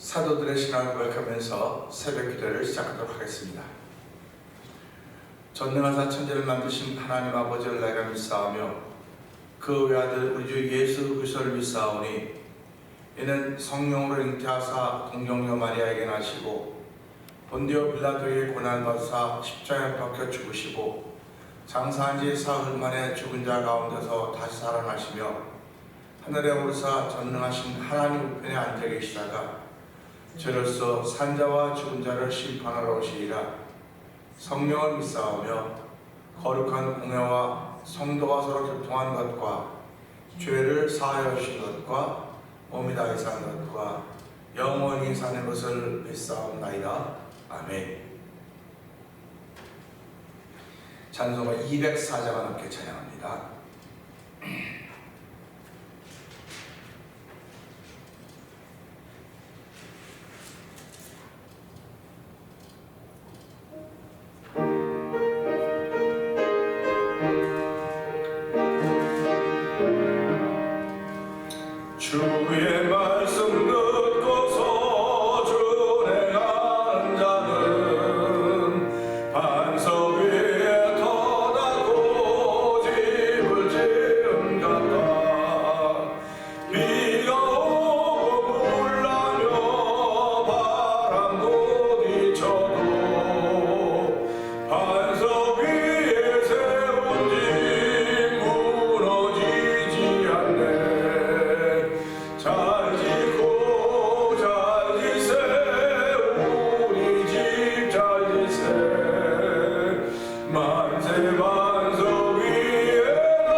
사도들의 신앙을 고백하면서 새벽 기도를 시작하도록 하겠습니다. 전능하사 천지를 만드신 하나님 아버지를 내가 믿사오며 그 외아들 우리 주 예수 그리스도를 믿사오니 이는 성령으로 잉태하사 동정녀 마리아에게 나시고 본디오 빌라도에게 고난받으사 십자가에 박혀 죽으시고 장사한 지 사흘 만에 죽은 자 가운데서 다시 살아나시며 하늘에 오르사 전능하신 하나님 우편에 앉아 계시다가 저로서 산자와 죽은 자를 심판하러 오시리라. 성령을 믿사오며 거룩한 공회와 성도가 서로 교통한 것과 죄를 사하여 주신 것과 몸이 다해 사는 것과 영원히 사는 것을 믿사옵나이다. 아멘. 찬송가 204장을 함께 찬양합니다. 주의 말씀 듣고서 준행하는 자는 반석 위에 터다고 집을 지은 같다. 비가 오고 물나며 바람도 뒤쳐도 반석 위에 세운 집 무너지지 않네. 잘 짓고 잘 지세 우리 집 잘 지세 만세 반석 위에다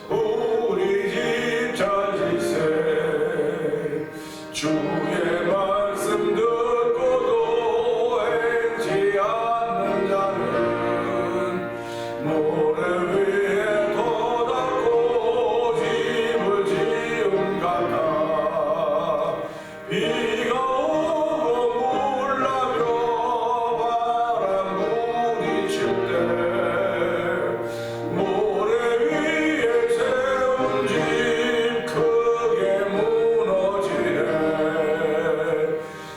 우리 집 잘 지세 주의 말씀 듣고도 행치 않는 자는 모래 위에 덮고 집을 지은 같아. 비가 오고 물나며 바람 부딪힐 때 모래 위에 세운 집 크게 무너지네.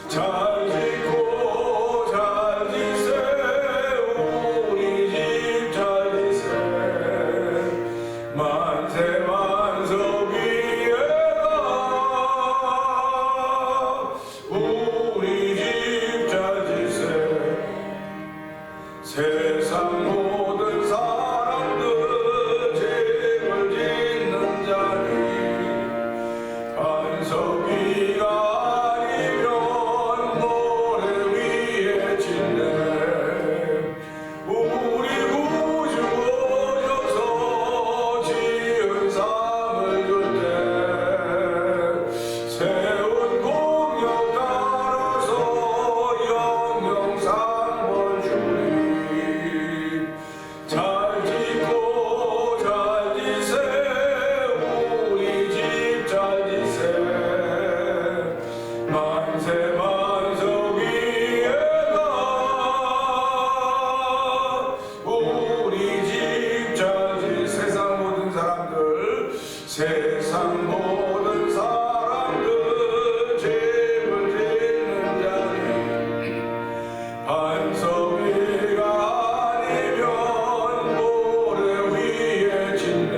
잘 짓고 잘 지세 우리 집 잘 지세 만세 반석 위에다 우리 집 잘 지세 세상 모든 사람들 집을 짓는 자리 반석 위가 아니면 모래 위에 짓네. 우리 구주 오셔서 지은 삶을 줄 때 세운 공역 따라서 영영상벌 주리. 잘 짓고 잘 지세 우리 집 잘 지세 만세 반석 위에다 우리 집 잘 지세 세상 모든 사람들 집을 짓는 자리 반석 위가 아니면 모래 위에 짓네.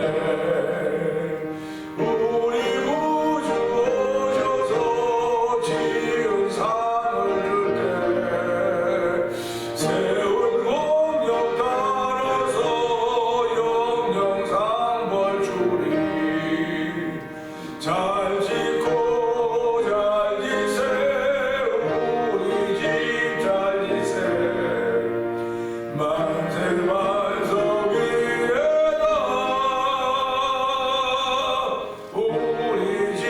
우리 구주 오셔서 지은 삶을 줄 때 세운 공역 따라서 영영상벌 주리. 잘 짓고 잘 지세 우리 집 잘 지세 만세 반석 위에다 우리 집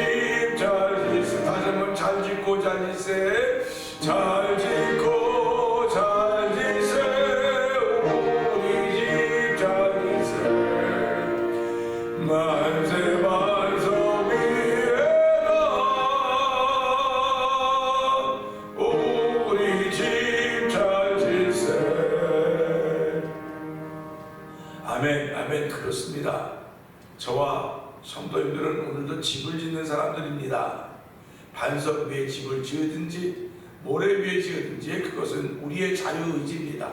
잘 지세 다시 한번 잘 짓고 잘 지세 잘 짓고 잘 지세 우리 집 잘 지세 만세 반석 위에다 사람들입니다. 반석 위에 집을 지으든지 모래 위에 지으든지 그것은 우리의 자유의지입니다.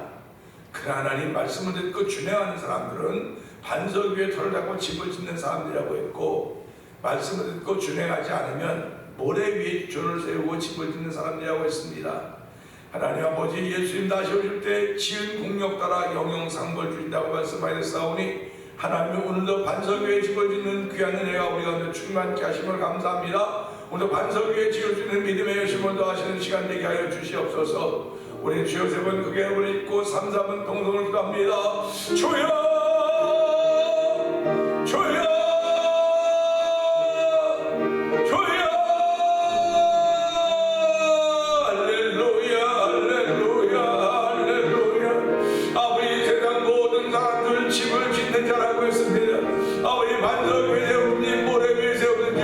그러나 하나님 말씀을 듣고 준행하는 사람들은 반석 위에 터를 잡고 집을 짓는 사람들이라고 했고, 말씀을 듣고 준행하지 않으면 모래 위에 존을 세우고 집을 짓는 사람들이라고 했습니다. 하나님 아버지, 예수님 다시 오실 때 지은 공력 따라 영영상벌 주신다고 말씀하셨사오니 하나님 오늘도 반석 위에 집을 짓는 귀한 은혜가 우리 가운데 충만케 하심을 감사합니다. 오늘 반석 위에 지을 수 있는 믿음의 열심을 더하시는 시간 되게 하여 주시옵소서. 우리 주여 세 번 크게 한번 읽고 3, 4번 동성을 기도합니다. 주여 주여 주여 할렐루야 할렐루야 할렐루야. 아버지, 세상 모든 사람들 집을 짓는 자라고 했습니다. 아버지, 반석 위에 세우든지 모래 위에 세우든지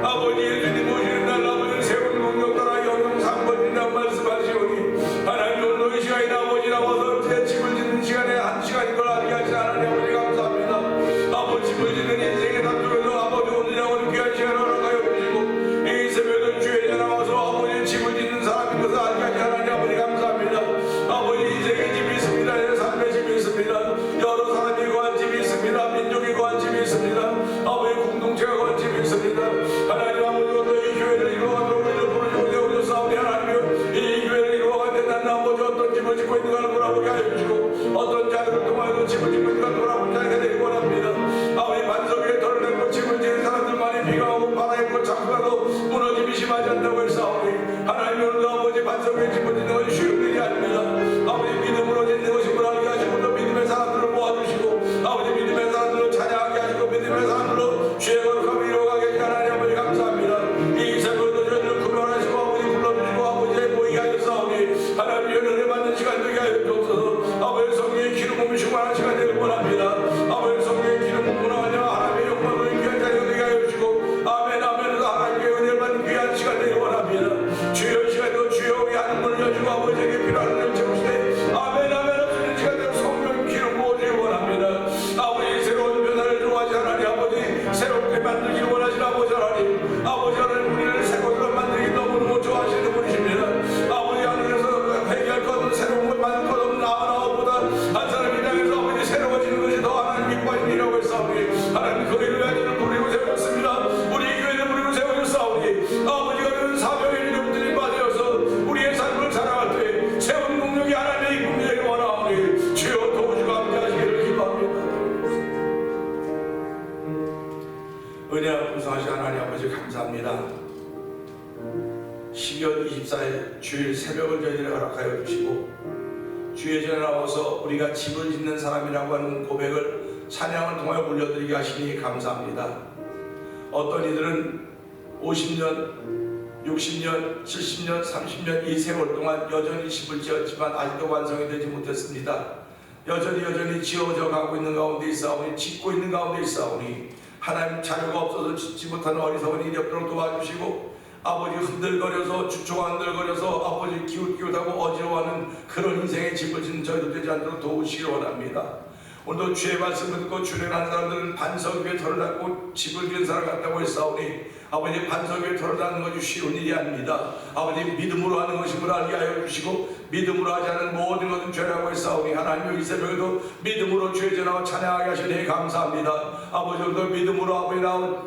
아버지 예수님 오시는 날 아버지 세운 공력 따라 영영상벌이라고 말씀하시오니 하나님 오늘 이 시간에 아버지 나와서 제 집을 짓는 시간에 한 시간인 걸 알게 하시 하나님 아버지 감사합니다. 아버지 집을 짓는 인생의 삶 속에서 아버지 오늘이라고 귀한 시간을 허락하여 주시고 이 새벽에 주에 나와서 아버지 집을 짓는 사람인 것을 알게 하시 하나님 아버지 감사합니다. 아버지 인생의 집이 있습니다. 내 삶의 집이 있습니다. 여러 사람이 거한 집이 있습니다. 민족이 거한 집이 있습니다. 아버지 공동체가 거한 집이 있습니다. 하나님 아버지 오늘 이 교회를 이루어가도록 우리를 부르시고 세워주사오니 하나님 이 교회를 이루어갈 때 나는 아버지 어떤 집을 짓고 있는가 돌아보게 하여 주시고 어떤 자들을 통하여 집을 짓고 있는가 돌아보게 하게 되기 원합니다. 아버지, 반석 위에 털을 내고 집을 지은 사람들만이 비가 오고 바람이 불고 창수가도 무너짐이 심하지 않다고 했사오니 하나님 오늘도 아버지 반석 위에 집을 짓는 것이 쉬운 일이 아닙니다. 아버지, 믿음으로 짓는 것이 불하게 하시고 또 믿음의 사람들을 모아주시고 아버지 믿음의 사람들을 찬양하게 하시고 믿음의 사람들로 주의 거룩함을 이루어가게 하시니 하나님 아버지 감사합니다. 이 새벽에도 저희를 구별하시고 아버지 불러주시고 아버지의 모이게 하셨사오니 하나님 은혜 받는 시간 되게 하여 주옵소서. 아버지 성령의 기름 부음이 충만한 시간 되길 원합니다. 아버지 성령의 기름 부음으로 하나님의 영광을 귀한 자녀 되게 하여 주시고 아멘 아멘. 하나님의 은혜를 받는 귀한 시간 되길 원합니다. 주여 시간도 주여 이 하늘 문을 여주고 아버지에게 필요한 은혜를 채우시되 아멘 아멘 없는 시간 되고 성령 기름 부어주길 원합니다. 아버지 새로운 변화를 좋아하시 하나님 아버지 새롭게 만들기를 원하시는 아버지 하나님 아버지 하나님 우리를 새 것으로 만들기 너무너무 좋아하시는 분이십니다. 아버지 하늘에서 해결할 것은 새로운 것 만들 것 없는 아무나보다 한 사람이 향해서 아버지 새로워지는 것이 더 하나님 기뻐하는 일이라고 했사오니 하나님 그 일을 위하여 저는 부리고 세우셨습니다. 우리 교회를 부리고 세우셨사오니 아버지가 그런 사명의 이름들이 받아서 우리의 삶을 살아갈 때 세운 공력이 하나님의 이쁨이 되길 원하오니 주여 도우시고 함께하시기를 기도합니다. 은혜와 풍성하신 하나님 아버지 감사합니다. 12월 24일 주일 새벽을 저희들에게 허락하여 주시고 주의 전에 나와서 우리가 집을 짓는 사람이라고 하는 고백을 찬양을 통하여 올려드리게 하시니 감사합니다. 어떤 이들은 50년, 60년, 70년, 30년 이 세월 동안 여전히 집을 지었지만 아직도 완성이 되지 못했습니다. 여전히 지어져 가고 있는 가운데 있사오니 짓고 있는 가운데 있사오니 하나님 자유가 없어서 짓지 못하는 어리석은 일이 없도록 도와주시고 아버지 흔들거려서 주초가 흔들거려서 아버지 기웃기웃하고 어지러워하는 그런 인생의 집을 짓는 저희도 되지 않도록 도우시기 원합니다. 오늘도 주의 말씀을 듣고 준행한 사람들은 반석 위에 털을 닫고 집을 지은 사람 같다고 했사오니 아버지 반석 위에 털을 닫는 것이 쉬운 일이 아닙니다. 아버지 믿음으로 하는 것임을 알게 하여 주시고 믿음으로 하지 않은 모든 것은 죄라고 했사오니 하나님 이 새벽에도 믿음으로 주의 전하고 찬양하게 하시니 감사합니다. 아버지 오늘도 믿음으로 아버지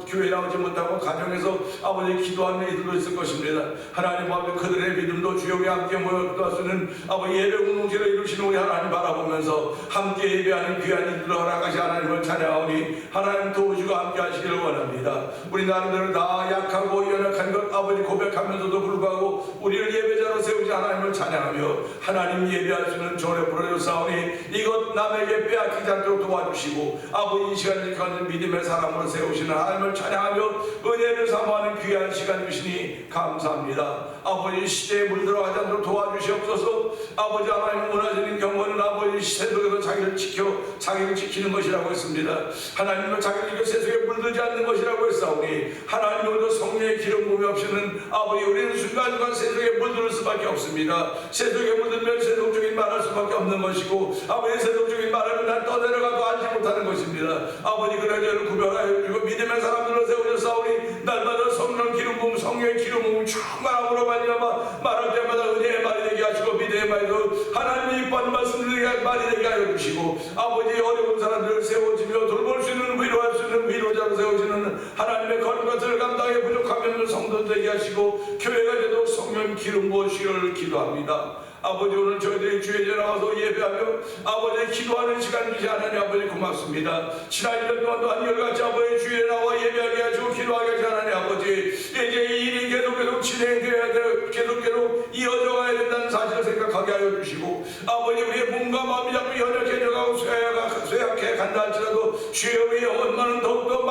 교회 나오지 못하고 가정에서 아버지 기도하는 이들도 있을 것입니다. 하나님 아버지 그들의 믿음도 주역에 함께 모여 기도할 수 있는 아버지 예배 공동체를 이루시는 우리 하나님 바라보면서 함께 예배하는 귀한 이들을 허락하시 하나님을 찬양하오니 하나님 도우시고 함께 하시기를 원합니다. 우리 나름대로 다 약하고 연약한 것 아버지 고백하면서도 불구하고 우리를 예배자로 세우지 하나님을 찬양하며 하나님 예배할 수 있는 조례 부르셨사오니 이것 남에게 빼앗기지 않도록 도와주시고 아버지 이 시간을 가진 믿음의 사람으로 세우시는 하나님을 찬양하며 은혜를 사모하는 귀한 시간 주시니 감사합니다. 아버지 시대에 물들어가지 않도록 도와주시옵소서. 아버지 하나님 원하시는 경건은 아버지 세속에서 자기를 지키는 것이라고 했습니다. 하나님은 자기를 세속에 물들지 않는 것이라고 했사오니 하나님 오늘도 성령의 기름 부음이 없이는 아버지 우리는 순간순간 세속에 물들 수밖에 없습니다. 세속에 물들면 세속적인 말할 수밖에 없는 것이고 아버지 세속적인 말하면 난 떠내려가도 알지 못하는 것입니다. 아버지 그래 저를 구별하여 주고 믿음의 사람들로 세우셨사오니 날마다 성령 기름 성령님 충만함으로 말할 때마다 은혜의 말이 되게 하시고 믿음의 말도 하나님이 이뻐하는 말씀들이 말이 되게 하여 주시고 아버지 어려운 사람들을 세워주며 돌볼 수 있는 위로할 수 있는 위로자로 세워주는 하나님의 거룩한 것을 감당하기 부족하면 성도 되게 하시고 교회가 되도록 성령 기름 부으시기를 기도합니다. 아버지 오늘 저희들이 주의에 나와서 예배하며 아버지 기도하는 시간 주시 하나님 아버지 고맙습니다. 지난 1년 동안 또한 열같이 아버지 주의에 나와 예배하게 하시고 기도하게 하시 하나님 아버지 이제 이 일이 계속 진행되어야 되고 계속 이어져 가야 된다는 사실을 생각하게 하여 주시고 아버지 우리의 몸과 마음이 자꾸 연약해져가고 쇠약해 간다 할지라도 주여 우리의 영혼만은 더욱더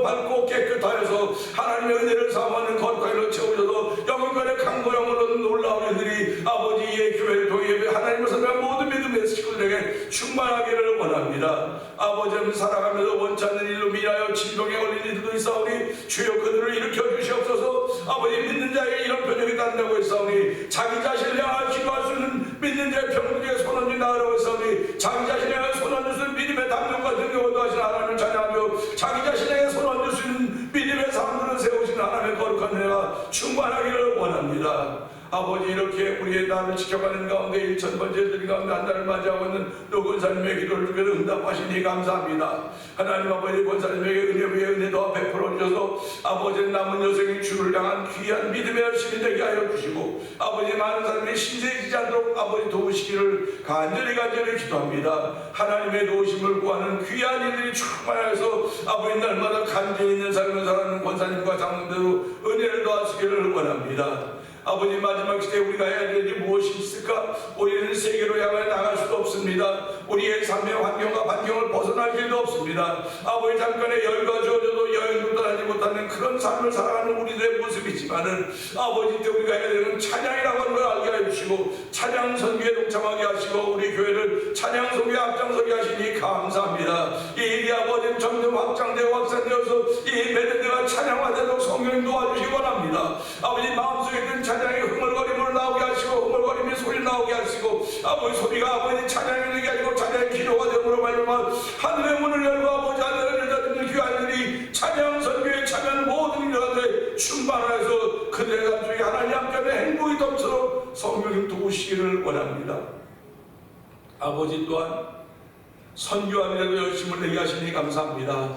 밝고 깨끗하여서 하나님의 은혜를 사모하는 거룩한 일로 채워져서 영혼간의 강고령으로 놀라운 일들이 아버지의 교회를 통해 하나님을 선택한 모든 믿음의 식구들에게 충만하기를 원합니다. 아버지는 살아가면서 원치 않는 일로 미하여 진동에 걸린 이들도 있사오니 주여 그들을 일으켜 주시옵소서. 아버지 믿는 자에게 이런 표적이 닿는다고 했사오니 자기 자신을 향하여 기도할 수 있는 믿는 자의 병들에게 손얹이 나으라고 했사오니 자기 자신을 향하여 손얹을 수 있는 믿음의 담력과 능력을 더하시는 하나님을 찬양하며 자기 자신에게 손얹을 수 있는 믿음의 사람들을 세우시는 하나님의 거룩한 은혜가 충만하기를 원합니다. 아버지 이렇게 우리의 날을 지켜가는 가운데 1000번째 드린 가운데 한 달을 맞이하고 있는 또 권사님의 기도를 주께서 응답하시니 감사합니다. 하나님 아버지 권사님에게 은혜 위에 은혜도 베풀어 주셔서 아버지 남은 여생이 주를 향한 귀한 믿음의 열심이 되게 하여 주시고 아버지 많은 사람이 신세지지 않도록 아버지 도우시기를 간절히 기도합니다. 하나님의 도우심을 구하는 귀한 이들이 충만해서 아버지 날마다 간절히 있는 삶을 살아가는 권사님과 장로대로 은혜를 더하시기를 원합니다. 아버지 마지막 시대에 우리가 해야 될 일이 무엇이 있을까? 우리는 세계로 향해 나갈 수도 없습니다. 우리의 삶의 환경과 반경을 벗어날 길도 없습니다. 아버지 잠깐의 여유가 주어져도 여행도 떠나지 못하는 그런 삶을 살아가는 우리들의 모습이지만은 아버지 때 우리가 해야 되는 찬양이라고 하는 걸 알게 해주시고 찬양 선교에 동참하게 하시고 우리 교회를 찬양 선교에 앞장서게 하시니 감사합니다. 이 일이 아버지 점점 확장되고 확산되어서 이 메르드가 찬양화되도록 성령님 도와주시기 원합니다. 아버지 마음속에 있는 찬양의 흥얼거림을 나오게 하시고 흥얼거림의 소리 나오게 하시고 아버지 소리가 아버지 찬양이 되게 하시고 찬양의 기도가 되므로 말미암아 하늘의 문을 열고 아버지 하늘을 열어주는 귀한들이 찬양 선교에 참여하는 모든 일들에 충만해서 그들의 감정이 하나님 앞에 행복이 넘치도록 성령님 도우시기를 원합니다. 아버지 또한 선교함이라도 열심을 내게 하시니 감사합니다.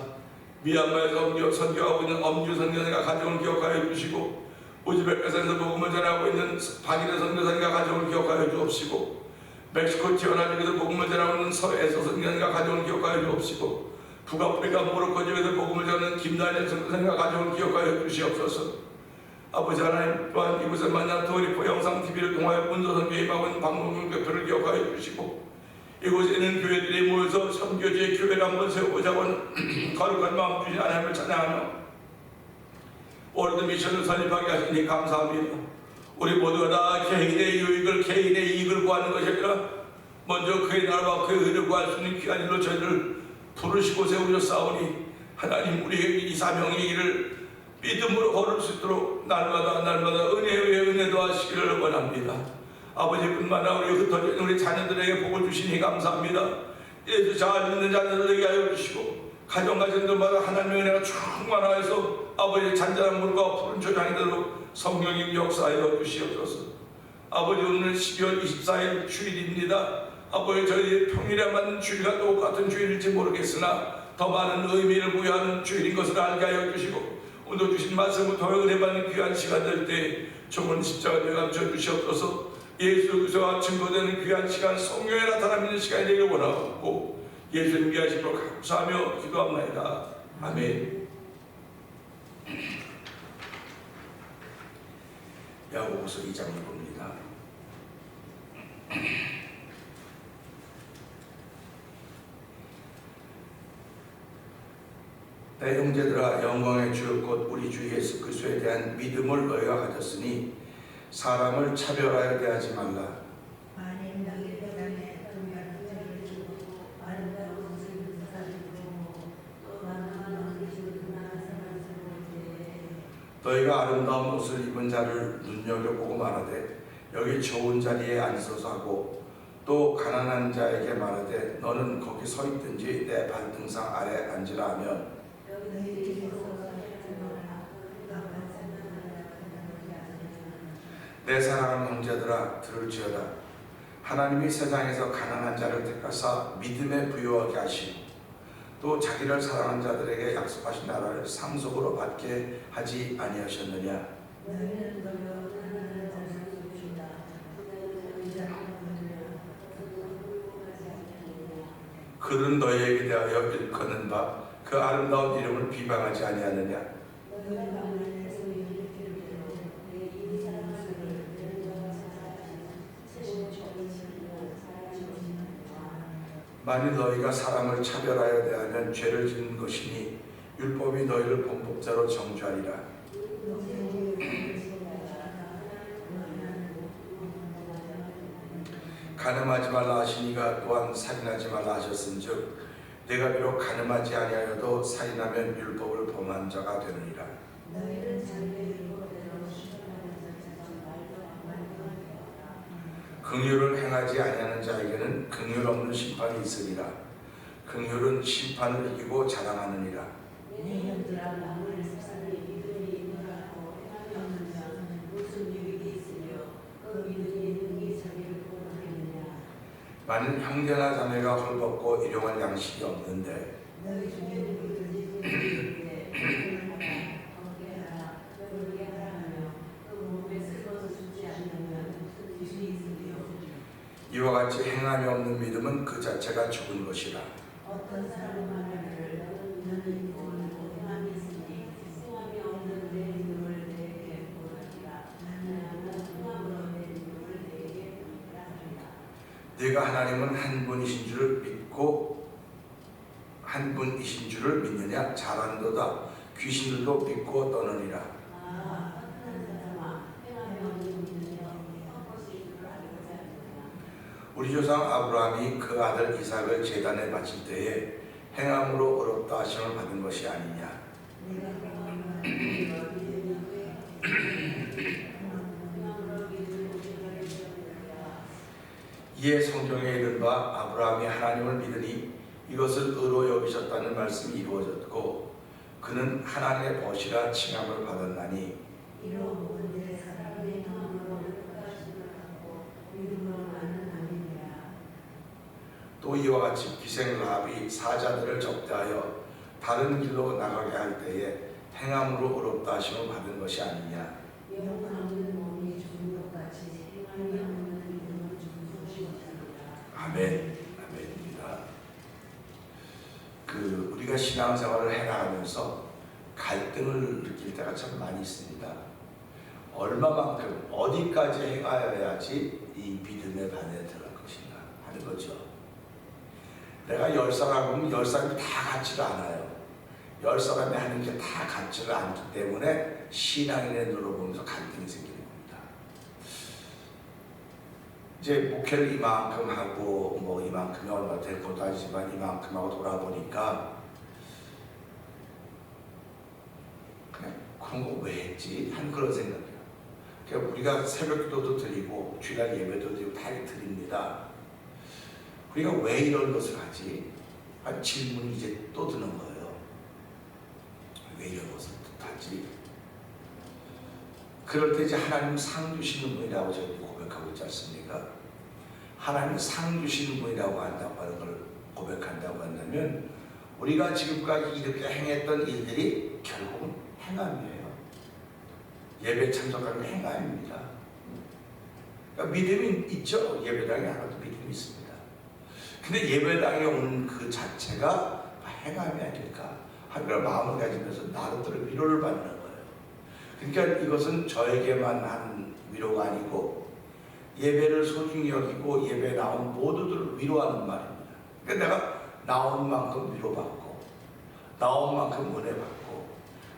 미얀마에서 선교하고 있는 엄주 선교사가 가정을 기억하여 주시고 우즈베키스탄에서 복음을 전하고 있는 박일의 선교사님과 가정을 기억하여 주옵시고 멕시코 티오나주에서 복음을 전하고 있는 서에서 선교사님과 가정을 기억하여 주옵시고 북아프리카 모로코 지역에서 복음을 전하는 김다니엘 선교사님과 가정을 기억하여 주시옵소서. 아버지 하나님 또한 이곳에 만난 도리포 영상TV를 통하여 문도선교에 임하고 있는 방송국 대표를 기억하여 주시고 이곳에 있는 교회들이 모여서 선교지의 교회를 한번 세워보자고 하는 거룩한 마음 주신 하나님을 찬양하며 월드 미션을 설립하게 하시니 감사합니다. 우리 모두가 다 개인의 유익을 개인의 이익을 구하는 것이 아니라 먼저 그의 나라와 그의 의를 구할 수 있는 귀한 일로 저희를 부르시고 세우셨사오니 하나님 우리의 이 사명의 일을 믿음으로 걸을 수 있도록 날마다 은혜 위에 은혜 더하시기를 원합니다. 아버지뿐만 아니라 우리 흩어진 우리 자녀들에게 복을 주시니 감사합니다. 예수 잘 믿는 자녀들에게 하여 주시고 가정들마다 하나님의 은혜가 충만하여서 아버지 잔잔한 물과 푸른 조장이 되도록 성령님 역사하여 주시옵소서. 아버지 오늘 12월 24일 주일입니다. 아버지 저희 평일에 맞는 주일과 똑같은 주일일지 모르겠으나 더 많은 의미를 부여하는 주일인 것을 알게 하여 주시고 오늘 주신 말씀을 통해 은혜 받는 귀한 시간 될 때 좋은 십자가 되어 감춰 주시옵소서. 예수 그리스도와 증거되는 귀한 시간 성령에 나타나는 시간이 되길 원하고 예수님 위하시도록 감사하며 기도합니다. 아멘. 야고보서 2장을 봅니다. 내 형제들아 영광의 주 곧 우리 주 예수 그리스도에 대한 믿음을 너희가 가졌으니 사람을 차별하여 대하지 말라. 너희가 아름다운 옷을 입은 자를 눈여겨보고 말하되 여기 좋은 자리에 앉아서 하고 또 가난한 자에게 말하되 너는 거기 서 있든지 내 발등상 아래 앉으라 하면 내 사랑하는 형제들아 들을지어다. 하나님이 세상에서 가난한 자를 택하사 믿음에 부유하게 하시고 또 자기를 사랑하는 자들에게 약속하신 나라를 상속으로 받게 하지 아니하셨느냐. 그들은 너희에게 대하여 일컫는 바 그 아름다운 이름을 비방하지 아니하느냐. 만일 너희가 사람을 차별하여 대하면 죄를 짓는 것이니 율법이 너희를 범법자로 정죄하리라. 간음하지 말라 하시니가 또한 살인하지 말라 하셨은즉 내가 비록 간음하지 아니하여도 살인하면 율법을 범한 자가 되느니라. 긍휼을 행하지 아니하는 자에게는 긍휼 없는 심판이 있으리라. 긍휼은 심판을 이기고 자랑하느니라. 만일 형제나 자매가 헐벗고 일용할 양식이 없는데 이와 같이 행함이 없는 믿음은 그 자체가 죽은 것이라. 네가 하나님은 한 분이신 줄을 믿고 한 분이신 줄을 믿느냐? 잘한도다. 귀신들도 믿고 떠느니라. 우리 조상 아브라함이 그 아들 이삭을 제단에 바칠 때에 행함으로 의롭다 하심을 받은 것이 아니냐. 이에 성경에 이른 바 아브라함이 하나님을 믿으니 이것을 의로 여기셨다는 말씀이 이루어졌고 그는 하나님의 벗이라 칭함을 받았나니 또 이와 같이 기생 라합이 사자들을 접대하여 다른 길로 나가게 할 때에 행함으로 의롭다 하심을 받은 것이 아니냐. 아멘. 아멘입니다. 우리가 신앙생활을 해나가면서 갈등을 느낄 때가 참 많이 있습니다. 얼마만큼 어디까지 행하여야지 이 믿음의 반에 들어갈 것인가 하는 거죠. 내가 10사람 보면 10사람이 다 같지를 않아요. 10사람이 하는 게 다 같지를 않기 때문에 신앙인의 눈으로 보면서 갈등이 생기는 겁니다. 이제 목회를 이만큼 하고 뭐 이만큼이 얼마 될 것도 아니지만 이만큼 하고 돌아보니까 그냥 그런 거 왜 했지? 하는 그런 생각이에요. 그러니까 우리가 새벽 기도도 드리고 주일 예배도 드리고 다 드립니다. 우리가 왜 이런 것을 하지? 한 질문이 이제 또 드는 거예요. 왜 이런 것을 하지? 그럴 때 이제 하나님 상 주시는 분이라고 저희들이 고백하고 있지 않습니까? 하나님 상 주시는 분이라고 한다고 하는 걸 고백한다고 한다면 우리가 지금까지 이렇게 행했던 일들이 결국은 행함이에요. 예배 참석하는 게 행함입니다. 그러니까 믿음이 있죠. 예배당에 하나도 믿음이 있습니다. 근데 예배당에 오는 그 자체가 행함이 아닐까 하는 걸 마음을 가지면서 나름대로 위로를 받는 거예요. 그러니까 이것은 저에게만 한 위로가 아니고 예배를 소중히 여기고 예배에 나온 모두들을 위로하는 말입니다. 그러니까 내가 나온 만큼 위로받고 나온 만큼 은혜받고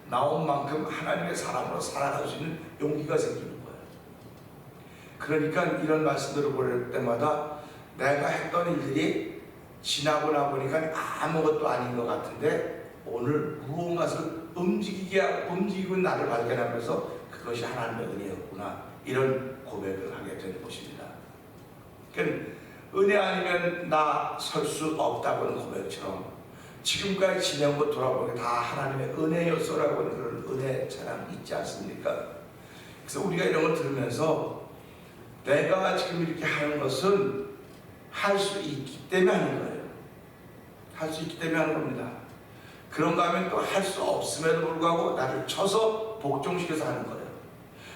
나온 만큼 하나님의 사람으로 살아갈 수 있는 용기가 생기는 거예요. 그러니까 이런 말씀들을 보낼 때마다 내가 했던 일들이 지나고 나보니까 아무것도 아닌 것 같은데 오늘 무언가를 움직이고 나를 발견하면서 그것이 하나님의 은혜였구나 이런 고백을 하게 되는 것입니다. 그러니까 은혜 아니면 나 설 수 없다고는 고백처럼 지금까지 지낸 것 돌아보면 다 하나님의 은혜였어라고 하는 그런 은혜 자랑 있지 않습니까? 그래서 우리가 이런 걸 들으면서 내가 지금 이렇게 하는 것은 할 수 있기 때문에 하는 거예요. 할 수 있기 때문에 하는 겁니다. 그런가 하면 또 할 수 없음에도 불구하고 나를 쳐서 복종시켜서 하는 거예요.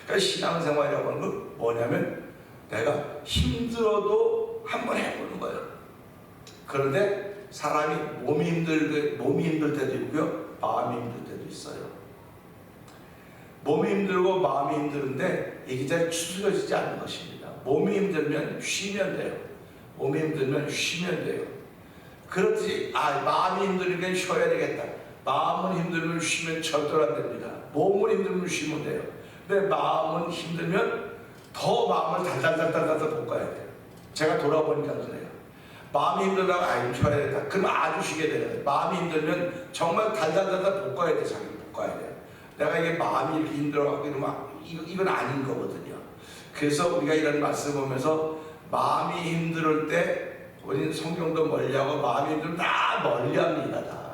그러니까 신앙생활이라고 하는 건 뭐냐면 내가 힘들어도 한번 해보는 거예요. 그런데 사람이 몸이 힘들 때도 있고요, 마음이 힘들 때도 있어요. 몸이 힘들고 마음이 힘드는데 이게 잘 추스려지지 않는 것입니다. 몸이 힘들면 쉬면 돼요. 몸이 힘들면 쉬면 돼요. 그렇지, 마음이 힘들니까 쉬어야 되겠다. 마음은 힘들면 쉬면 절대로 안 됩니다. 몸은 힘들면 쉬면 돼요. 근데 마음은 힘들면 더 마음을 달달달달달 볶아야 돼요. 제가 돌아보니까 그래요. 마음이 힘들다가 쉬어야 된다. 그럼 아주 쉬게 돼요. 마음이 힘들면 정말 달달달달 볶아야 돼. 자기를 볶아야 돼요. 내가 이게 마음이 이렇게 힘들어갖고 이러면 이건 아닌 거거든요. 그래서 우리가 이런 말씀 보면서 마음이 힘들 때 우리는 성경도 멀리하고 마음이 힘들면 다 멀리합니다. 다.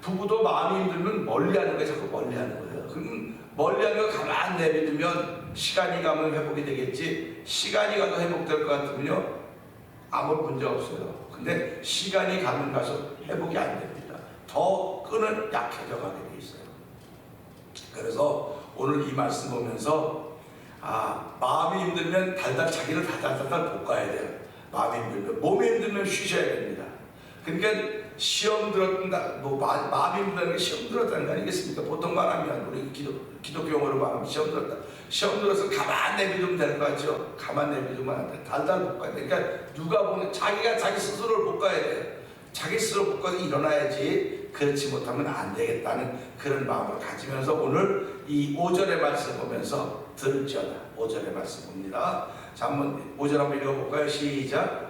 부부도 마음이 힘들면 멀리하는 거예요. 자꾸 멀리하는 거예요. 그럼 멀리하는 거 가만 내비두면 시간이 가면 회복이 되겠지, 시간이 가도 회복될 것 같으면요 아무 문제 없어요. 근데 시간이 가면 가서 회복이 안 됩니다. 더 끈은 약해져 가게 돼 있어요. 그래서 오늘 이 말씀 보면서 마음이 힘들면 자기를 달달달달 볶아야 돼요. 마음이 힘들면, 몸이 힘들면 쉬셔야 됩니다. 그러니까 시험 들었다, 마음이 힘들다는 게 시험 들었다는 거 아니겠습니까? 보통 말하면 우리 기독교 용어로 말하면 시험 들었다. 시험 들어서 가만 내비두면 되는 거 같죠? 가만 내비두면 안 돼. 달달 볶아야 돼. 그러니까 누가 보면 자기가 자기 스스로를 볶아야 돼요. 자기 스스로 볶아서 일어나야지. 그렇지 못하면 안 되겠다는 그런 마음을 가지면서 오늘 이 5절의 말씀 보면서 들을지어다. 5절의 말씀 봅니다. 자, 한번 5절 한번 읽어볼까요? 시작.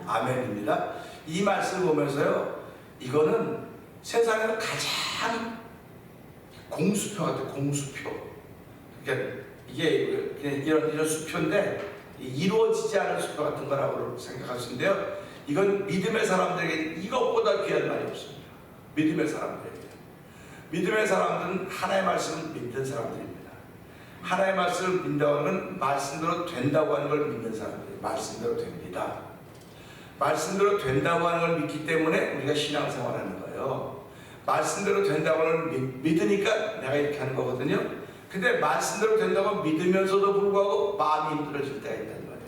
아멘입니다. 이 말씀을 보면서요, 이거는 세상에서 가장 공수표 같아요. 공수표. 그러니까 이게 그냥 이런 수표인데 이루어지지 않은 수표 같은 거라고 생각하시는데요, 이건 믿음의 사람들에게 이것보다 귀한 말이 없습니다. 믿음의 사람들에게. 믿음의 사람들은 하나님의 말씀을 믿는 사람들입니다. 하나님의 말씀을 믿는다고 하는 건 말씀대로 된다고 하는 걸 믿는 사람들이에요. 말씀대로 됩니다. 말씀대로 된다고 하는 걸 믿기 때문에 우리가 신앙생활하는 거예요. 말씀대로 된다고 하는 걸 믿으니까 내가 이렇게 하는 거거든요. 근데 말씀대로 된다고 믿으면서도 불구하고 마음이 힘들어질 때가 있다는 거예요.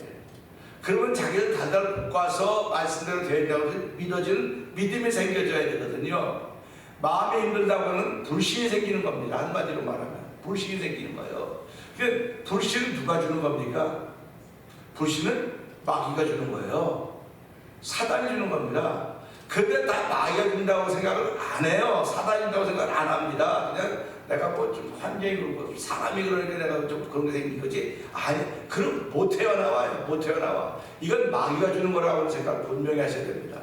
그러면 자기를 달달 볶아서 말씀대로 된다고 믿어지는 믿음이 생겨져야 되거든요. 마음이 힘들다고 하는 불신이 생기는 겁니다. 한마디로 말하면 불신이 생기는 거예요. 그 불신은 누가 주는 겁니까? 불신은 마귀가 주는 거예요. 사단이 주는 겁니다. 근데 다 마귀가 준다고 생각을 안 해요. 사단이 준다고 생각을 안 합니다. 그냥 내가 뭐 좀 환경이 그렇고 사람이 그러니까 내가 좀 그런 게 생긴 거지. 아니, 그럼 못 태어나와요. 못 태어나와. 이건 마귀가 주는 거라고 생각을 분명히 하셔야 됩니다.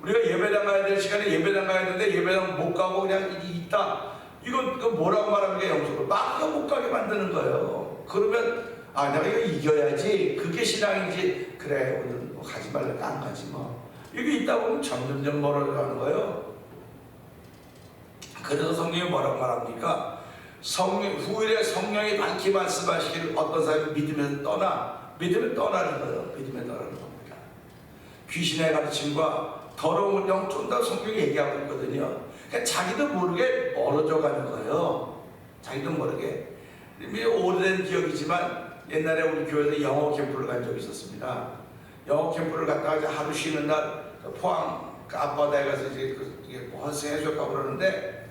우리가 예배당 가야 될 시간에 예배당 가야 되는데 예배당 못 가고 그냥 있다. 이건 뭐라고 말하는 게 영적으로 마귀가 못 가게 만드는 거예요. 그러면 내가 이거 이겨야지. 그게 신앙이지. 그래, 오늘 뭐 가지 말라니까 안 가지 뭐. 이게 있다 보면 점점점 멀어가는 거예요. 그래서 성경이 뭐라고 말합니까? 후일에 성령이 밝히 말씀하시기를 어떤 사람이 믿으면 떠나는 거예요. 믿으면 떠나는 겁니다. 귀신의 가르침과 더러운 영 쫀다 성경이 얘기하고 있거든요. 그러니까 자기도 모르게 멀어져 가는 거예요. 자기도 모르게. 오래된 기억이지만 옛날에 우리 교회에서 영어 캠프를 간 적이 있었습니다. 영어 캠프를 갔다가 하루 쉬는 날 포항 앞바다에 가서 이제 헌생해줬다고 그러는데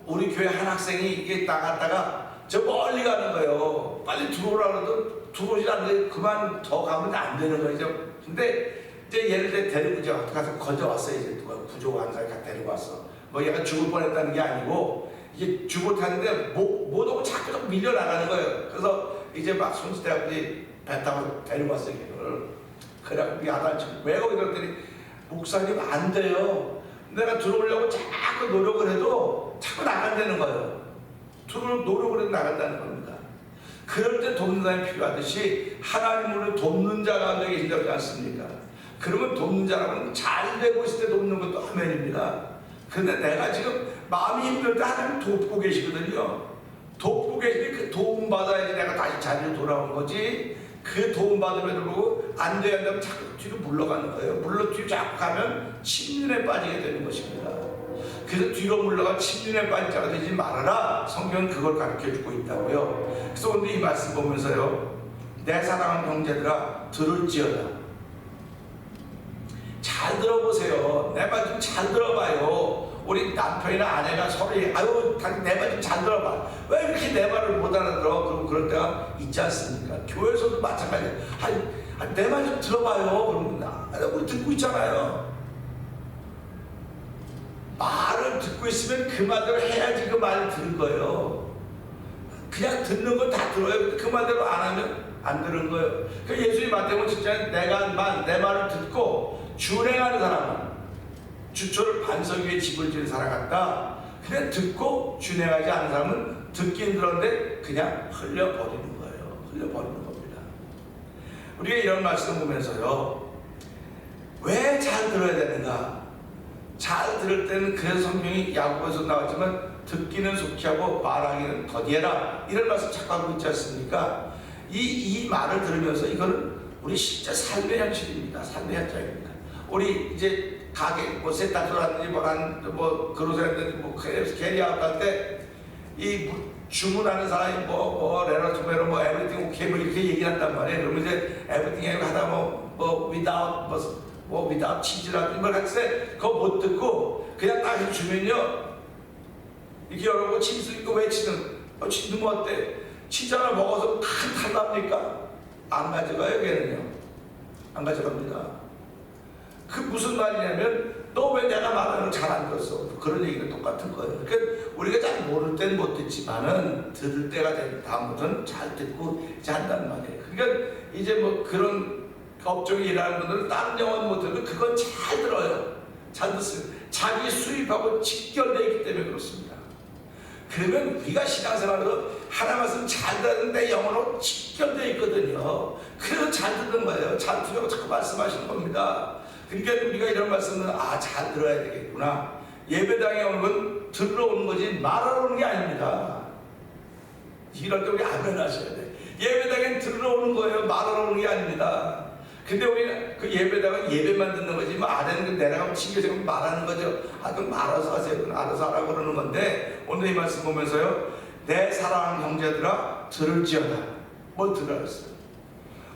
우리 교회 한 학생이 이게 나갔다가 저 멀리 가는 거예요. 빨리 들어오라고 들어오지 않는데 그만 더 가면 안 되는 거죠. 근데 이제 얘를 데리고 가서 건져왔어요. 이제 누가 구조한 사람이 데리고 왔어. 뭐 얘가 죽을 뻔했다는 게 아니고 이게 죽을 타는데 못 오고 자꾸 밀려나가는 거예요. 그래서 이제 막 손짓대고 배 타고 데리고 왔어요. 그래갖고 야단치고 왜 거기 그랬더니 목사님 안 돼요. 내가 들어오려고 자꾸 노력을 해도 자꾸 나간다는 거예요. 노력을 해도 나간다는 겁니다. 그럴 때 돕는 사람이 필요하듯이 하나님으로 돕는 자가 되게 계신다고 하지 않습니까? 그러면 돕는 자라면 잘 되고 있을 때 돕는 것도 아멘입니다. 그런데 내가 지금 마음이 힘들 때 하나님 돕고 계시거든요. 돕고 계시니 그 도움 받아야지 내가 다시 자리로 돌아오는 거지. 그 도움 받음에도 보고 안 돼야 한다면 자꾸 뒤로 물러가는 거예요. 물러 뒤로 자꾸 가면 침륜에 빠지게 되는 것입니다. 그래서 뒤로 물러가 침륜에 빠진 자가 되지 말아라. 성경은 그걸 가르쳐주고 있다고요. 그래서 오늘 이 말씀 보면서요, 내 사랑하는 형제들아 들을지어다. 잘 들어보세요. 내 말 좀 잘 들어봐요. 우리 남편이나 아내가 서로 아유 내 말 좀 잘 들어봐. 왜 이렇게 내 말을 못 알아들어? 그럼 그럴 때가 있지 않습니까? 교회에서도 마찬가지예요. 내 말 좀 들어봐요. 그러면 우리 듣고 있잖아요. 말을 듣고 있으면 그 말대로 해야지 그 말을 들은 거예요. 그냥 듣는 건 다 들어요. 그 말대로 안 하면 안 들은 거예요. 그 예수님 말대로 진짜 내가 내 말을 듣고 준행하는 사람은 주초를 반석 위에 집을 지은 사람 같다. 그냥 듣고 준행하지 않는 사람은 듣긴 들었는데 그냥 흘려버리는 거예요. 흘려버리는 겁니다. 우리가 이런 말씀 보면서요, 왜 잘 들어야 되는가? 잘 들을 때는 그래서 성경이 야고보에서 나왔지만 듣기는 속히 하고 말하기는 더디해라, 이런 말씀 자꾸 하고 있지 않습니까? 이 말을 들으면서 이거는 우리 진짜 삶의 현실입니다. 삶의 현장입니다. 우리 이제 가게 뭐 세탁소라든지 뭐 그로세라든지 뭐 캐리아웃 할 때 이 주문하는 사람이 뭐 레너토메로 뭐 에브리띵 오케이 뭐 이렇게 얘기를 한단 말이에요. 그러면 이제 에브리띵 하다 뭐 without 치즈라든지 뭘 할 때 그거 못 듣고 그냥 딱 해주면요, 이렇게 여러분 치즈 이거 왜 치는 치즈 뭐 어때? 치즈 하나 먹어서 탈납니까? 안 가져가요. 걔는요 안 가져갑니다. 그 무슨 말이냐면 너 왜 내가 말하는 걸 잘 안 들었어? 그런 얘기는 똑같은 거예요. 그러니까 우리가 잘 모를 땐 못 듣지만은 들을 때가 되면 다음부터는 잘 듣고 이제 한단 말이에요. 그러니까 이제 뭐 그런 업종에 일하는 분들은 다른 영어는 못 들으면 그건 잘 들어요. 잘 듣습니다. 자기 수입하고 직결되어 있기 때문에 그렇습니다. 그러면 우리가 신앙생활로 하나 말씀 잘 듣는데 영어로 직결되어 있거든요. 그래서 잘 듣는 거예요. 잘 들으려고 자꾸 말씀하시는 겁니다. 그러니까 우리가 이런 말씀은 잘 들어야 되겠구나. 예배당에 오는 건 들으러 오는 거지 말하러 오는 게 아닙니다. 이럴 때 우리 아멘 하셔야 돼. 예배당엔 들으러 오는 거예요. 말하러 오는 게 아닙니다. 근데 우리는 그 예배당은 예배만 듣는 거지 뭐 아래는 내려가면 챙겨서 말하는 거죠. 그럼 알아서 하세요. 그럼 알아서 하라고 그러는 건데, 오늘 이 말씀 보면서요, 내 사랑하는 형제들아 들을지어다. 뭘 들으라 했어요?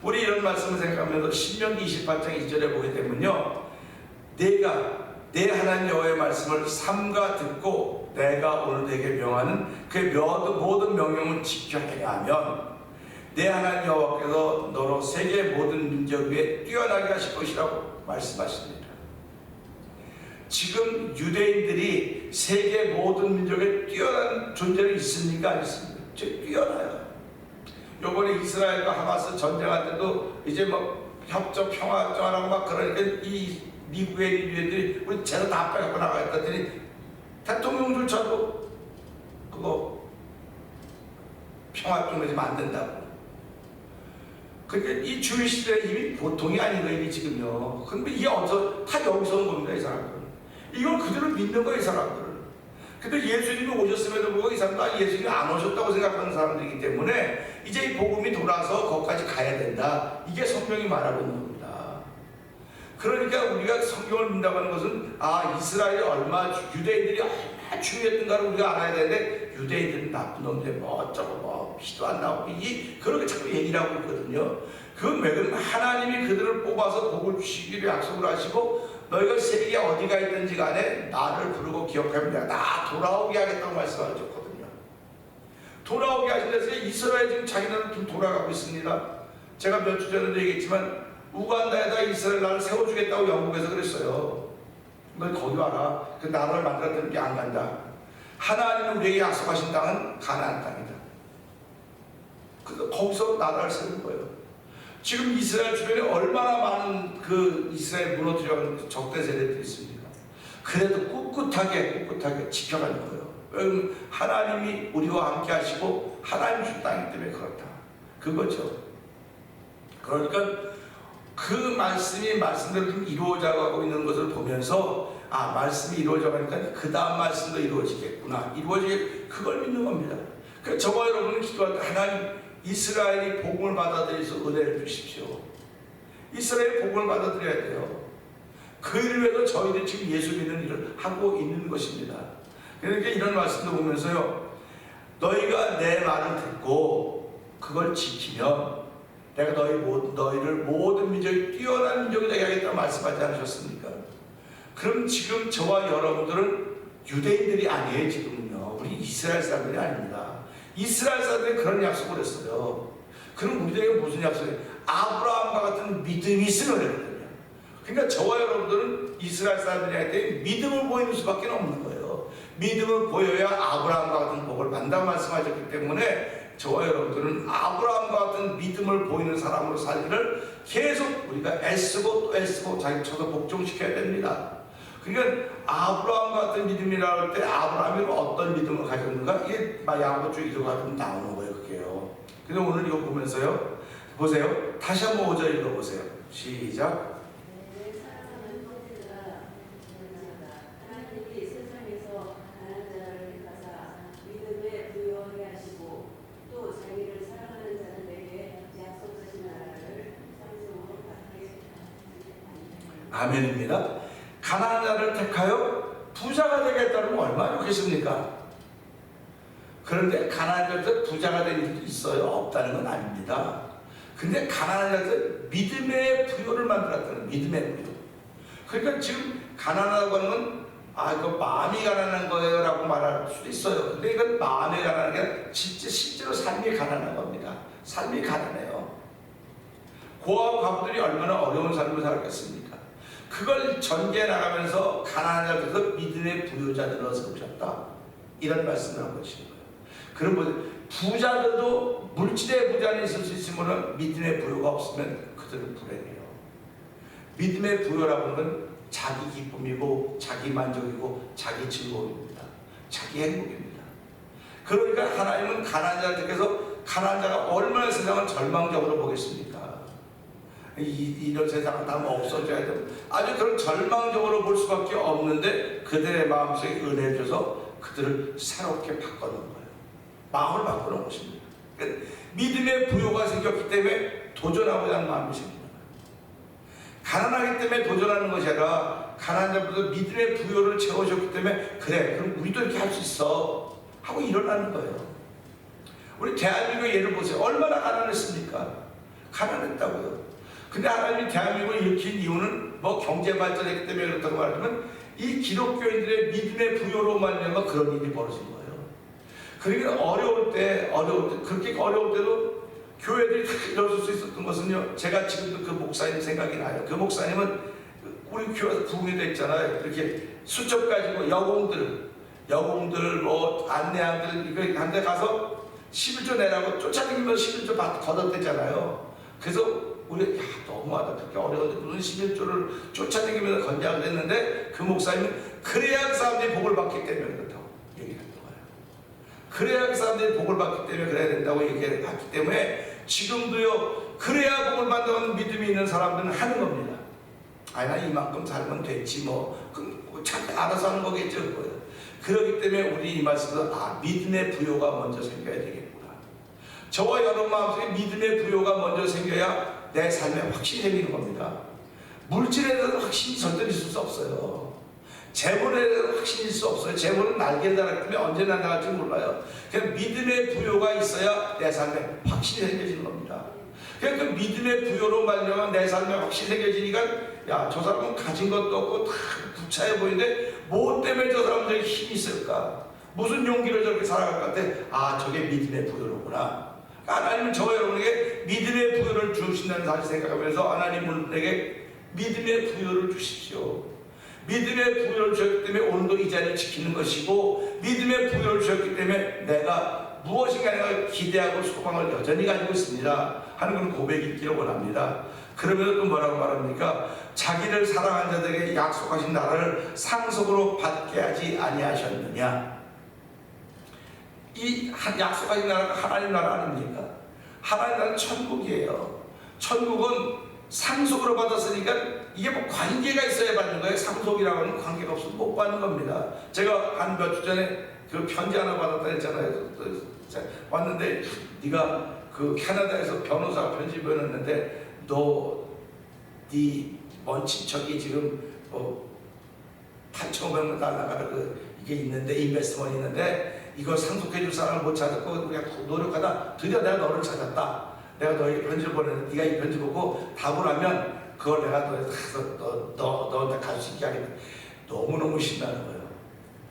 우리 이런 말씀을 생각하면서 신명기 28장 2절에 보게 되면요, 내가 내 하나님 여호와의 말씀을 삼가 듣고 내가 오늘 내게 명하는 그 모든 명령을 지켜야 하면 내 하나님 여호와께서 너로 세계 모든 민족 위에 뛰어나게 하실 것이라고 말씀하십니다. 지금 유대인들이 세계 모든 민족에 뛰어난 존재는 있습니까? 안 있습니까? 뛰어나요. 요번에 이스라엘과 하마스 전쟁할 때도 이제 뭐 협정 평화협정하라고 막 그러니까 이 미국의 유대인들이 우리 재산 다 빼갖고 나가겠다더니 대통령조차도 그거 평화협정 맺으면 안 된다고. 그러니까 이 주의 시대의 힘이 보통이 아닌 거예요, 이게 지금요. 근데 이게 다 여기서 온 겁니다, 이 사람들은. 이걸 그대로 믿는 거예요, 이 사람들은. 근데 예수님이 오셨음에도 불구하고 이 사람도 예수님이 안 오셨다고 생각하는 사람들이기 때문에 이제 이 복음이 돌아서 거기까지 가야 된다. 이게 성경이 말하고 있는 겁니다. 그러니까 우리가 성경을 믿는다고 하는 것은 이스라엘이 유대인들이 얼마나 중요했던가를 우리가 알아야 되는데, 유대인들은 나쁜 놈들 뭐 어쩌고 뭐 피도 안 나오고 그렇게 자꾸 얘기를 하고 있거든요. 그건 왜 그러면 하나님이 그들을 뽑아서 복을 주시기로 약속을 하시고 너희가 세계 어디가 있든지 간에 나를 부르고 기억하면 내가 다 돌아오게 하겠다고 말씀하셨거든요. 돌아오게 하신 데서 이스라엘 지금 자기네는 좀 돌아가고 있습니다. 제가 몇 주 전에도 얘기했지만 우간다에다 이스라엘 나라를 세워주겠다고 영국에서 그랬어요. 너 거기 와라. 그 나라를 만들었다는 게 안 간다. 하나님은 우리에게 약속하신 땅은 가나안 땅이다. 그래서 거기서 나라를 세운 거예요. 지금 이스라엘 주변에 얼마나 많은 그 이스라엘 무너뜨려간 적대 세력들이 있습니까? 그래도 꿋꿋하게 지켜가는 거예요. 왜냐하면 하나님이 우리와 함께 하시고 하나님 주신 땅이기 때문에 그렇다. 그거죠. 그러니까 그 말씀이 말씀대로 좀 이루어져 가고 있는 것을 보면서 아, 말씀이 이루어져 가니까 그 다음 말씀도 이루어지겠구나. 그걸 믿는 겁니다. 그러니까 저와 여러분은 기도할 때 하나님 이스라엘이 복음을 받아들여서 은혜를 주십시오. 이스라엘이 복음을 받아들여야 돼요. 그 일을 위해서 저희들이 지금 예수 믿는 일을 하고 있는 것입니다. 그러니까 이런 말씀도 보면서요, 너희가 내 말을 듣고 그걸 지키면 내가 너희를 모든 민족이 뛰어난 민족이 되게 하겠다고 말씀하지 않으셨습니까? 그럼 지금 저와 여러분들은 유대인들이 아니에요. 지금은요, 우리 이스라엘 사람들이 아닙니다. 이스라엘 사람들이 그런 약속을 했어요. 그럼 우리에게 무슨 약속이에요? 아브라함과 같은 믿음이 있으면 되거든요. 그러니까 저와 여러분들은 이스라엘 사람들이 할 때 믿음을 보이는 수밖에 없는 거예요. 믿음을 보여야 아브라함과 같은 복을 받는다고 말씀하셨기 때문에 저와 여러분들은 아브라함과 같은 믿음을 보이는 사람으로 살기를 계속 우리가 애쓰고 또 애쓰고 자기 저도 복종시켜야 됩니다. 그러니까 아브라함과 같은 믿음이라고 할 때 아브라함이 어떤 믿음을 가졌는가? 이게 야고보서 1호가 좀 나오는 거예요. 그게요. 그래서 오늘 이거 보면서요, 보세요. 다시 한번 5절 읽어보세요. 시작. 아멘입니다. 가난한 자를 택하여 부자가 되겠다는 건 얼마나 좋겠습니까? 그런데 가난한 자들 부자가 되는 일도 있어요. 없다는 건 아닙니다. 근데 가난한 자들 믿음의 부요를 만들었다는, 믿음의 부요. 그러니까 지금 가난하다고 하는 건 그 마음이 가난한 거예요 라고 말할 수도 있어요. 근데 이건 마음이 가난한 게 아니라 실제로 삶이 가난한 겁니다. 삶이 가난해요. 고아와 과부들이 얼마나 어려운 삶을 살았겠습니까? 그걸 전개해 나가면서 가난한 자들도 믿음의 부요자들로 세우셨다. 이런 말씀을 하고 계시는 거예요. 그럼 부자들도 물질의 부자는 있을 수 있으면 믿음의 부요가 없으면 그들은 불행해요. 믿음의 부요라고 하는 건 자기 기쁨이고 자기 만족이고 자기 즐거움입니다. 자기 행복입니다. 그러니까 하나님은 가난한 자를 택해서 가난한 자가 얼마나 세상을 절망적으로 보겠습니까? 이런 세상은 다 없어져야 되고 아주 그런 절망적으로 볼 수밖에 없는데 그들의 마음속에 은혜를 줘서 그들을 새롭게 바꿔놓은 거예요. 마음을 바꿔놓은 것입니다. 그러니까 믿음의 부요가 생겼기 때문에 도전하고자 하는 마음이 생깁니다. 가난하기 때문에 도전하는 것이 아니라 가난한 자들도 믿음의 부요를 채워줬기 때문에 그래, 그럼 우리도 이렇게 할 수 있어 하고 일어나는 거예요. 우리 대한민국 예를 보세요. 얼마나 가난했습니까? 가난했다고요. 근데 하나님이 대한민국을 일으킨 이유는 경제 발전했기 때문에 그렇다고 말하면 이 기독교인들의 믿음의 부요로 말미암아 그런 일이 벌어진 거예요. 그러니까 어려울 때 그렇게 어려울 때도 교회들이 다 일어설 수 있었던 것은요, 제가 지금도 그 목사님 생각이 나요. 그 목사님은 우리 교회에서 부흥이 됐잖아요. 이렇게 수첩 가지고 여공들 안내양들 이거 한 데 가서 11조 내라고 쫓아다니면서 11조 걷어댔잖아요. 그래서 우리 너무하다. 그렇게 어려운데 무슨 11조를 쫓아다니면서 건장을 했는데 그 목사님은 그래야 그 사람들이 복을 받기 때문에 그렇다고 얘기했던 거예요. 그래야 그 사람들이 복을 받기 때문에 그래야 된다고 얘기했기 때문에 지금도요, 그래야 복을 받는다는 믿음이 있는 사람들은 하는 겁니다. 나 이만큼 살면 됐지 참 알아서 하는 거겠죠. 그거예요. 그렇기 때문에 우리 이 말씀은 믿음의 부요가 먼저 생겨야 되겠구나. 저와 여러분 마음속에 믿음의 부요가 먼저 생겨야 내 삶에 확신이 생기는 겁니다. 물질에 대해서 확신이 절대 있을 수 없어요. 재물에 대해서 확신이 있을 수 없어요. 재물은 날개를 달았기 때문에 언제 날아갈지 몰라요. 그냥 믿음의 부요가 있어야 내 삶에 확신이 생겨지는 겁니다. 그러니까 그 믿음의 부요로 말미암아 내 삶에 확신이 생겨지니까 저 사람은 가진 것도 없고 다 부차해 보이는데 뭐 때문에 저 사람들이 힘이 있을까? 무슨 용기를 저렇게 살아갈 것 같아? 저게 믿음의 부요로구나. 하나님은 저와 여러분에게 믿음의 부요를 주신다는 사실 생각하면서 하나님에게 믿음의 부요를 주십시오. 믿음의 부요를 주셨기 때문에 오늘도 이 자리를 지키는 것이고 믿음의 부요를 주셨기 때문에 내가 무엇인가 내가 기대하고 소망을 여전히 가지고 있습니다 하는 그런 고백이 있기를 원합니다. 그러면 또 뭐라고 말합니까? 자기를 사랑한 자들에게 약속하신 나라를 상속으로 받게 하지 아니하셨느냐. 이 약속하신 나라가 하나님 나라 아닙니까? 하나님 나라는 천국이에요. 천국은 상속으로 받았으니까 이게 뭐 관계가 있어야 받는 거예요. 상속이라고 하는 관계가 없으면 못 받는 겁니다. 제가 한 몇 주 전에 그 편지 하나 받았다 했잖아요. 왔는데 네가 그 캐나다에서 변호사 편지 보냈는데 네먼 친척이 지금 8,500만 달러가 이게 있는데 인베스트먼이 있는데 이거 상속해 줄 사람을 못 찾았고 우리가 노력하다 드디어 내가 너를 찾았다. 내가 너에게 편지를 보냈는데 네가 이 편지 보고 답을 하면 그걸 내가 너한테 갈 수 있게 하겠다. 너무너무 신나는 거예요.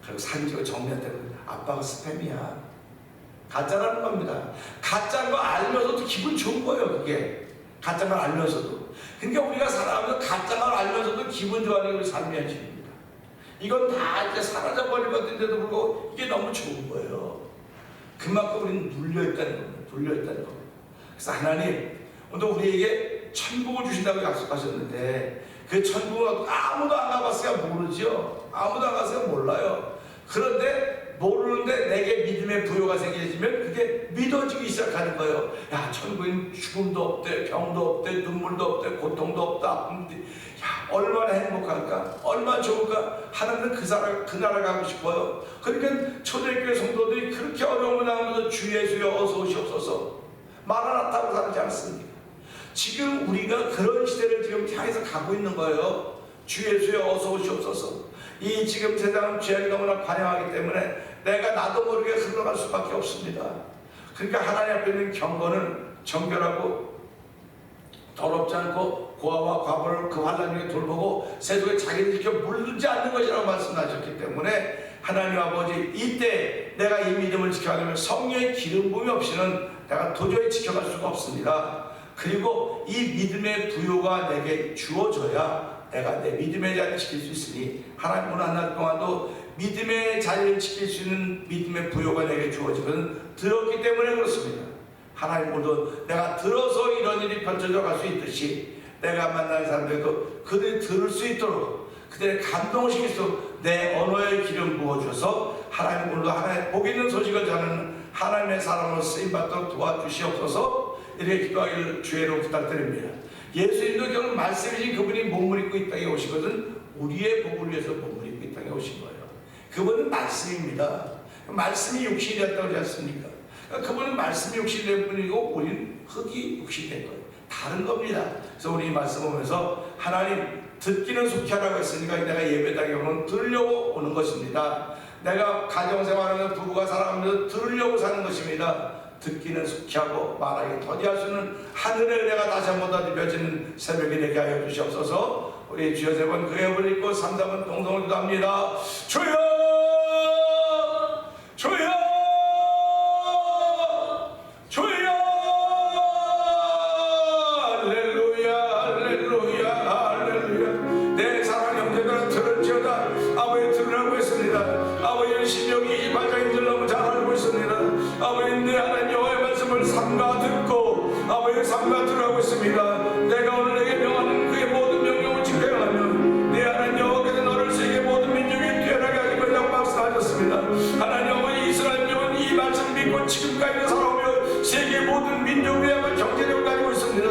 그리고 사진 찍어 정리한다고 아빠가 스팸이야. 가짜라는 겁니다. 가짜인 거 알면서도 기분 좋은 거예요. 그게 가짜인 걸 알면서도. 그러니까 우리가 살아가면서 가짜인 걸 알면서도 기분 좋아하는 게 우리 삶의 현실입니다. 이건 다 이제 사라져버린 것인데도 불구하고 이게 너무 좋은 거예요. 그만큼 우리는 눌려있다는 겁니다. 눌려있다는 겁니다. 그래서 하나님 오늘 우리에게 천국을 주신다고 약속하셨는데 그 천국은 아무도 안 가봤어야 모르죠. 아무도 안 가봤어야 몰라요. 그런데 모르는데 내게 믿음의 부여가 생겨지면 그게 믿어지기 시작하는 거예요. 야, 천국엔 죽음도 없대, 병도 없대, 눈물도 없대, 고통도 없다, 아픔도. 야, 얼마나 행복할까? 얼마나 좋을까? 하나님은 그 나라 가고 싶어요. 그러니까 초대교회 성도들이 그렇게 어려움을 당하면서 주 예수여 어서 오시옵소서 마라나타로 살지 않습니까? 지금 우리가 그런 시대를 지금 향해서 가고 있는 거예요. 주 예수여 어서 오시옵소서. 이 지금 세상은 죄악이 너무나 관영하기 때문에 내가 나도 모르게 흘러갈 수밖에 없습니다. 그러니까 하나님 앞에 있는 경건은 정결하고 더럽지 않고 고아와 과부를 그 환난 중에 돌보고 세속에 자기를 지켜 물들지 않는 것이라고 말씀하셨기 때문에 하나님 아버지 이때 내가 이 믿음을 지켜가려면 성령의 기름 부음이 없이는 내가 도저히 지켜갈 수가 없습니다. 그리고 이 믿음의 부요가 내게 주어져야 내가 내 믿음의 자리를 지킬 수 있으니 하나님 오늘 한 날 동안도 믿음의 자리를 지킬 수 있는 믿음의 부요가 내게 주어지거든 들었기 때문에 그렇습니다. 하나님 오늘도 내가 들어서 이런 일이 펼쳐져 갈 수 있듯이 내가 만나는 사람들도 그들이 들을 수 있도록 그들의 감동을 시킬 수 있도록 내 언어에 기름 부어줘서 하나님 오늘도 하나님의 복 있는 소식을 전하는 하나님의 사람으로 쓰임받도록 도와주시옵소서. 이렇게 기도하기를 주의로 부탁드립니다. 예수님도 결국 말씀이신 그분이 몸을 입고 이 땅에 오시거든 우리의 복을 위해서 몸을 입고 이 땅에 오신 거예요. 그분은 말씀입니다. 말씀이 육신이 됐다고 하지 않습니까? 그분은 말씀이 육신이 된 분이고 우리는 흙이 육신이 된 거예요. 다른 겁니다. 그래서 우리 이 말씀 보면서 하나님 듣기는 속히 하라고 했으니까 내가 예배당에 오면 들으려고 오는 것입니다. 내가 가정생활하면서 부부가 살아가면서 들으려고 사는 것입니다. 듣기는 속히 하고 말하기 더디할 수 있는 하늘을 내가 다시 한번 더 누벼지는 새벽이 되게 하여 주시옵소서. 우리 주여 세 번 그 앱을 읽고 3-4번 동성을 기도합니다. 주여 주여 주여 할렐루야 할렐루야 할렐루야. 내 사랑 형제들은 들을지어다. 아버지 들으라고 했습니다. 아버지는 신명이 28장인줄 너무 잘 알고 있습니다. 아버지 내 하나님 여호와의 말씀을 삼가 듣고 아버지 삼가 들으라고 했습니다. 내가 오늘 내게 명하는 그의 모든 명령을 지켜 행하면 내 하나님 여호와께서 너를 세계 모든 민족이 뛰어나게 하실 것이라고 말씀하셨습니다. 하나님 아버지 이스라엘 민족은 이 말씀을 믿고 지금까지 살아오며 세계 모든 민족 위에 경제력을 가지고 있습니다.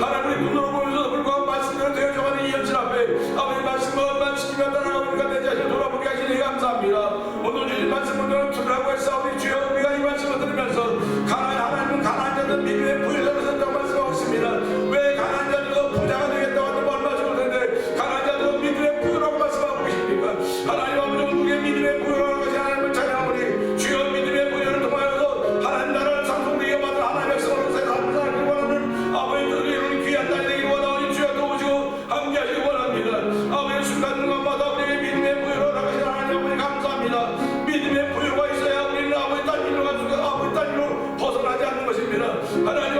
하나님의 눈으로 보면서 불구하고 말씀대로 되어져가는 이 현실 앞에 아버지 말씀을 얼마나 지키며 따라가보니까 내 자신을 돌아보게 하시니 감사합니다. 오늘 주신 말씀을 들으라고 했사. 우리 주여 우리가 이 말씀을 들으면서 하나님은 가난한 자들 믿음의 부유자로 산다고 말씀하고 있습니다. 왜 가난한 자들도 부자가 되겠다고 하는 얼마 좋을 텐데 가난한 자들도 믿음의 부유라고 말씀하고 계십니까? 하나님 아버지 우리의 믿음의 부유라는 것이 하나님을 찬양하오니 주여 믿음의 부유를 통하여서 하나님 나라를 상속되게 만든 하나님의 백성으로 세상을 살기 원하는 아버지들이 이런 귀한 날이 되기 원하오니 주여 도우시고 함께 하시기 원합니다. 아버지 순간 것마다 우리에게 믿음의 부유로 나가신 하나님 아버지 감사합니다. 믿음의 부유가 있어야 우리는 아버지 딸 일로 가지고 아버지 딸 일로 벗어나지 않는 것입니다. 하나님